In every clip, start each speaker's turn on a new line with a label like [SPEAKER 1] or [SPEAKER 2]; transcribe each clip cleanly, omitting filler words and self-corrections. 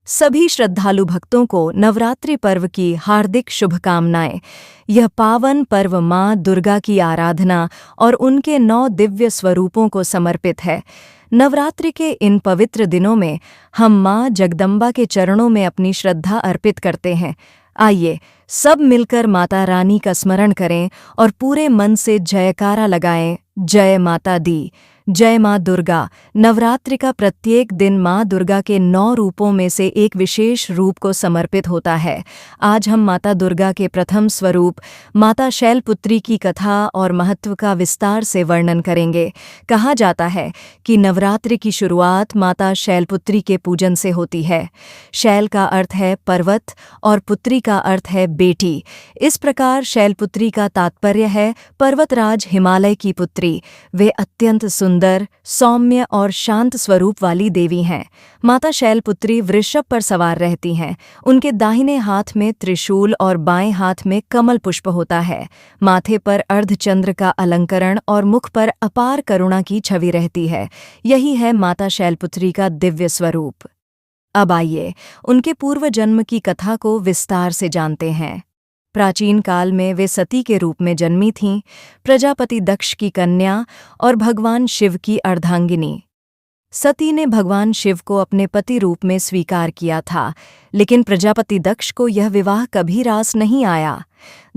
[SPEAKER 1] सभी श्रद्धालु भक्तों को नवरात्रि पर्व की हार्दिक शुभकामनाएं। यह पावन पर्व माँ दुर्गा की आराधना और उनके 9 दिव्य स्वरूपों को समर्पित है। नवरात्रि के इन पवित्र दिनों में हम माँ जगदम्बा के चरणों में अपनी श्रद्धा अर्पित करते हैं। आइए सब मिलकर माता रानी का स्मरण करें और पूरे मन से जयकारा लगाएं। जय माता दी, जय माँ दुर्गा। नवरात्रि का प्रत्येक दिन माँ दुर्गा के 9 रूपों में से एक विशेष रूप को समर्पित होता है। आज हम माता दुर्गा के प्रथम स्वरूप माता शैलपुत्री की कथा और महत्व का विस्तार से वर्णन करेंगे। कहा जाता है कि नवरात्रि की शुरुआत माता शैलपुत्री के पूजन से होती है। शैल का अर्थ है पर्वत और पुत्री का अर्थ है बेटी। इस प्रकार शैलपुत्री का तात्पर्य है पर्वतराज हिमालय की पुत्री। वे अत्यंत सुंदर, सौम्य और शांत स्वरूप वाली देवी हैं। माता शैलपुत्री वृषभ पर सवार रहती हैं। उनके दाहिने हाथ में त्रिशूल और बाएं हाथ में कमल पुष्प होता है। माथे पर अर्धचंद्र का अलंकरण और मुख पर अपार करुणा की छवि रहती है। यही है माता शैलपुत्री का दिव्य स्वरूप। अब आइए उनके पूर्व जन्म की कथा को विस्तार से जानते हैं। प्राचीन काल में वे सती के रूप में जन्मी थीं, प्रजापति दक्ष की कन्या और भगवान शिव की अर्धांगिनी। सती ने भगवान शिव को अपने पति रूप में स्वीकार किया था, लेकिन प्रजापति दक्ष को यह विवाह कभी रास नहीं आया।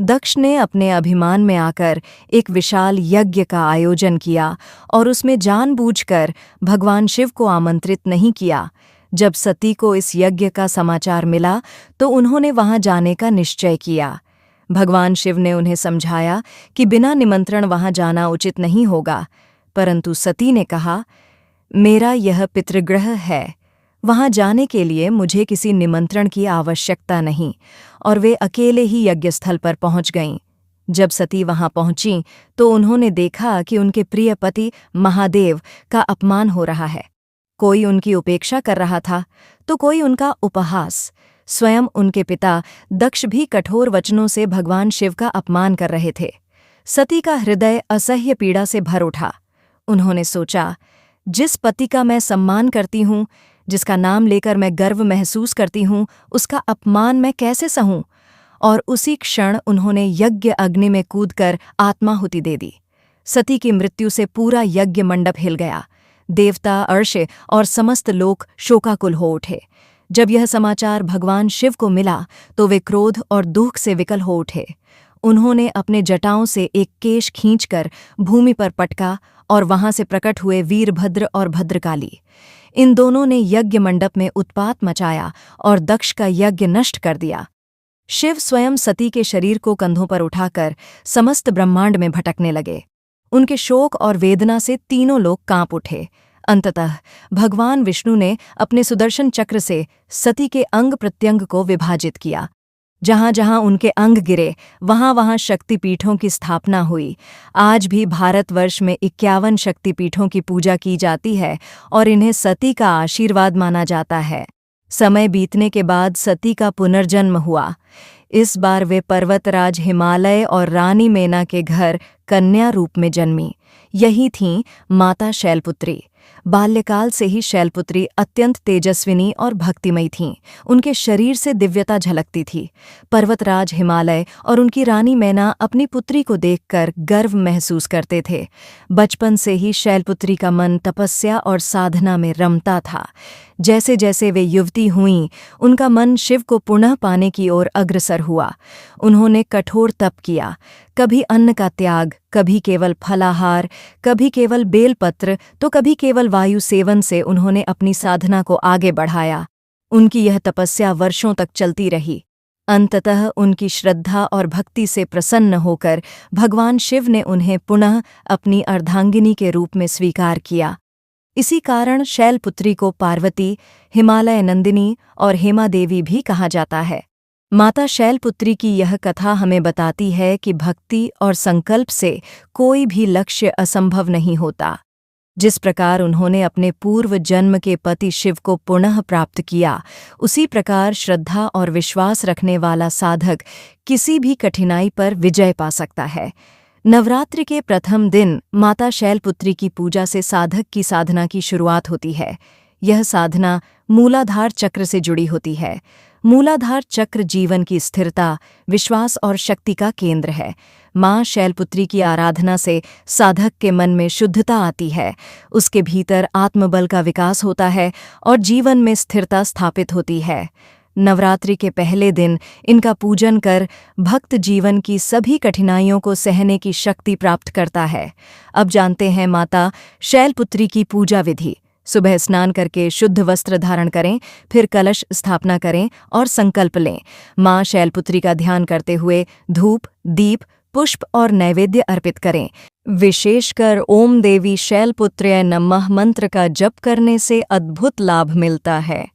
[SPEAKER 1] दक्ष ने अपने अभिमान में आकर एक विशाल यज्ञ का आयोजन किया और उसमें जानबूझकर भगवान शिव को आमंत्रित नहीं किया। जब सती को इस यज्ञ का समाचार मिला तो उन्होंने वहां जाने का निश्चय किया। भगवान शिव ने उन्हें समझाया कि बिना निमंत्रण वहां जाना उचित नहीं होगा, परंतु सती ने कहा, मेरा यह पितृगृह है, वहां जाने के लिए मुझे किसी निमंत्रण की आवश्यकता नहीं, और वे अकेले ही यज्ञस्थल पर पहुंच गईं। जब सती वहां पहुंचीं तो उन्होंने देखा कि उनके प्रिय पति महादेव का अपमान हो रहा है। कोई उनकी उपेक्षा कर रहा था तो कोई उनका उपहास। स्वयं उनके पिता दक्ष भी कठोर वचनों से भगवान शिव का अपमान कर रहे थे। सती का हृदय असह्य पीड़ा से भर उठा। उन्होंने सोचा, जिस पति का मैं सम्मान करती हूँ, जिसका नाम लेकर मैं गर्व महसूस करती हूँ, उसका अपमान मैं कैसे सहूँ? और उसी क्षण उन्होंने यज्ञ अग्नि में कूदकर आत्माहुति दे दी। सती की मृत्यु से पूरा यज्ञ मंडप हिल गया। देवता, अर्श और समस्त लोग शोकाकुल हो उठे। जब यह समाचार भगवान शिव को मिला तो वे क्रोध और दुख से विकल हो उठे। उन्होंने अपने जटाओं से एक केश खींचकर भूमि पर पटका और वहां से प्रकट हुए वीरभद्र और भद्रकाली। इन दोनों ने यज्ञ मंडप में उत्पात मचाया और दक्ष का यज्ञ नष्ट कर दिया। शिव स्वयं सती के शरीर को कंधों पर उठाकर समस्त ब्रह्मांड में भटकने लगे। उनके शोक और वेदना से तीनों लोग कांप उठे। अंततः भगवान विष्णु ने अपने सुदर्शन चक्र से सती के अंग प्रत्यंग को विभाजित किया। जहां जहां उनके अंग गिरे वहां वहां शक्तिपीठों की स्थापना हुई। आज भी भारतवर्ष में 51 शक्तिपीठों की पूजा की जाती है और इन्हें सती का आशीर्वाद माना जाता है। समय बीतने के बाद सती का पुनर्जन्म हुआ। इस बार वे पर्वतराज हिमालय और रानी मेना के घर कन्या रूप में जन्मी। यही थीं माता शैलपुत्री। बाल्यकाल से ही शैलपुत्री अत्यंत तेजस्विनी और भक्तिमयी थीं। उनके शरीर से दिव्यता झलकती थी। पर्वतराज हिमालय और उनकी रानी मैना अपनी पुत्री को देखकर गर्व महसूस करते थे। बचपन से ही शैलपुत्री का मन तपस्या और साधना में रमता था। जैसे जैसे वे युवती हुईं, उनका मन शिव को पुनः पाने की ओर अग्रसर हुआ। उन्होंने कठोर तप किया, कभी अन्न का त्याग, कभी केवल फलाहार, कभी केवल बेलपत्र, तो कभी केवल वायु सेवन से उन्होंने अपनी साधना को आगे बढ़ाया। उनकी यह तपस्या वर्षों तक चलती रही। अंततः उनकी श्रद्धा और भक्ति से प्रसन्न होकर भगवान शिव ने उन्हें पुनः अपनी अर्धांगिनी के रूप में स्वीकार किया। इसी कारण शैलपुत्री को पार्वती, हिमालय नंदिनी और हेमा देवी भी कहा जाता है। माता शैलपुत्री की यह कथा हमें बताती है कि भक्ति और संकल्प से कोई भी लक्ष्य असंभव नहीं होता। जिस प्रकार उन्होंने अपने पूर्व जन्म के पति शिव को पुनः प्राप्त किया, उसी प्रकार श्रद्धा और विश्वास रखने वाला साधक किसी भी कठिनाई पर विजय पा सकता है। नवरात्रि के प्रथम दिन माता शैलपुत्री की पूजा से साधक की साधना की शुरुआत होती है। यह साधना मूलाधार चक्र से जुड़ी होती है। मूलाधार चक्र जीवन की स्थिरता, विश्वास और शक्ति का केंद्र है। माँ शैलपुत्री की आराधना से साधक के मन में शुद्धता आती है, उसके भीतर आत्मबल का विकास होता है और जीवन में स्थिरता स्थापित होती है। नवरात्रि के पहले दिन इनका पूजन कर भक्त जीवन की सभी कठिनाइयों को सहने की शक्ति प्राप्त करता है। अब जानते हैं माता शैलपुत्री की पूजा विधि। सुबह स्नान करके शुद्ध वस्त्र धारण करें, फिर कलश स्थापना करें और संकल्प लें। माँ शैलपुत्री का ध्यान करते हुए धूप, दीप, पुष्प और नैवेद्य अर्पित करें। विशेषकर ओम देवी शैलपुत्र्यै नमः मंत्र का जप करने से अद्भुत लाभ मिलता है।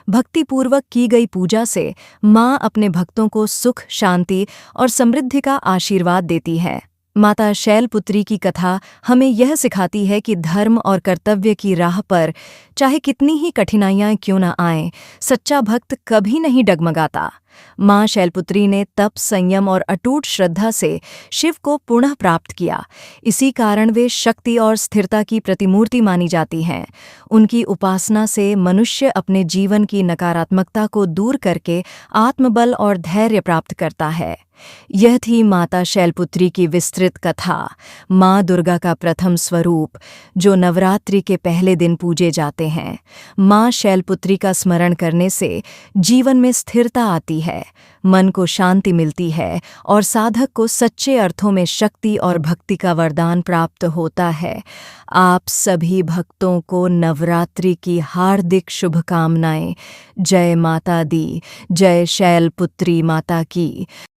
[SPEAKER 1] भक्तिपूर्वक की गई पूजा से माँ अपने भक्तों को सुख, शांति और समृद्धि का आशीर्वाद देती है। माता शैलपुत्री की कथा हमें यह सिखाती है कि धर्म और कर्तव्य की राह पर चाहे कितनी ही कठिनाइयां क्यों न आएं, सच्चा भक्त कभी नहीं डगमगाता। माँ शैलपुत्री ने तप, संयम और अटूट श्रद्धा से शिव को पुनः प्राप्त किया। इसी कारण वे शक्ति और स्थिरता की प्रतिमूर्ति मानी जाती हैं। उनकी उपासना से मनुष्य अपने जीवन की नकारात्मकता को दूर करके आत्मबल और धैर्य प्राप्त करता है। यह थी माता शैलपुत्री की विस्तृत कथा, माँ दुर्गा का प्रथम स्वरूप जो नवरात्रि के पहले दिन पूजे जाते हैं। माँ शैलपुत्री का स्मरण करने से जीवन में स्थिरता आती है, मन को शांति मिलती है और साधक को सच्चे अर्थों में शक्ति और भक्ति का वरदान प्राप्त होता है। आप सभी भक्तों को नवरात्रि की हार्दिक शुभकामनाएं। जय माता दी, जय शैलपुत्री माता की।